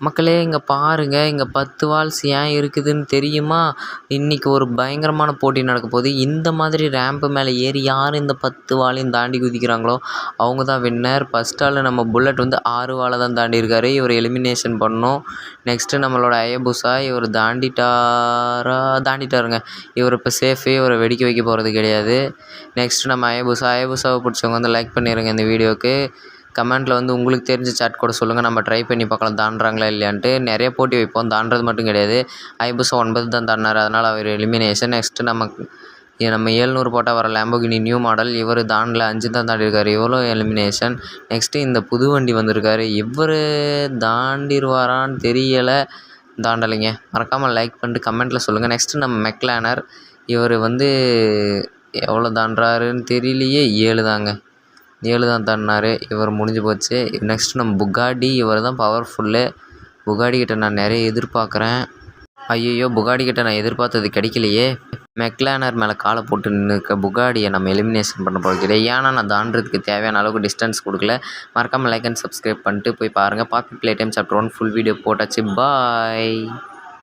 மக்களே இங்கே பாருங்க, இங்கே 10 வால்ஸ் ஏன் இருக்குதுன்னு தெரியுமா? இன்னைக்கு ஒரு பயங்கரமான போட்டி நடக்க போகுது. இந்த மாதிரி ரேம்ப் மேலே ஏறி யார் இந்த 10 வாலையும் தாண்டி குதிக்கிறாங்களோ அவங்க தான் வின்னர். ஃபர்ஸ்ட் ஆள் நம்ம புல்லட் வந்து 6 வாலை தான் தாண்டியிருக்காரு. இவர் எலிமினேஷன் பண்ணணும். நெக்ஸ்ட்டு நம்மளோட அயபுசா, இவர் தாண்டிட்டாருங்க. இவர் இப்போ சேஃபு, இவரை வெடிக்க வைக்க போகிறது கிடையாது. நெக்ஸ்ட்டு நம்ம அயபுசாவை பிடிச்சவங்க வந்து லைக் பண்ணிடுங்க இந்த வீடியோவுக்கு. கமெண்ட்டில் வந்து உங்களுக்கு தெரிஞ்ச சாட் கூட சொல்லுங்கள், நம்ம ட்ரை பண்ணி பார்க்கலாம் தாண்டுறாங்களா இல்லையான்ட்டு. நிறைய போட்டி வைப்போம், தாண்டுறது மட்டும் கிடையாது. ஐபுசா 9 தான் தாண்டினார், அதனால் அவர் எலிமினேஷன். நெக்ஸ்ட்டு நம்ம 700 போட்டால் வர லேம்போகினி நியூ மாடல், இவர் தாண்டல 5 தான் தாண்டியிருக்காரு, இவ்வளோ எலிமினேஷன். நெக்ஸ்ட்டு இந்த புது வண்டி வந்திருக்காரு, இவர் தாண்டிடுவாரான்னு தெரியலை, தாண்டலைங்க. மறக்காமல் லைக் பண்ணிட்டு கமெண்ட்டில் சொல்லுங்கள். நெக்ஸ்ட்டு நம்ம மெக்லானர், இவர் வந்து எவ்வளோ தாண்டுறாருன்னு தெரியலையே, 7 தாங்க, 7 தான் தாண்டினார், இவர் முடிஞ்சு போச்சு. நெக்ஸ்ட்டு நம்ம புகாடி, இவர் தான் பவர்ஃபுல்லு. புகாடி கிட்ட நான் நிறைய எதிர்பார்க்குறேன். ஐயோ, புகாடி கிட்ட நான் எதிர்பார்த்தது கிடைக்கலையே. மெக்லானர் மேலே காலை போட்டு நின்றுக்க புகாடியை நம்ம எலிமினேஷன் பண்ண போகிறது. ஏன்னா நான் தாண்டுறதுக்கு தேவையான அளவுக்கு டிஸ்டன்ஸ் கொடுக்கல. மறக்காமல் லைக் அண்ட் சப்ஸ்கிரைப் பண்ணிட்டு போய் பாருங்கள். Poppy Playtime chapter 1 full video போட்டாச்சு. பாய்.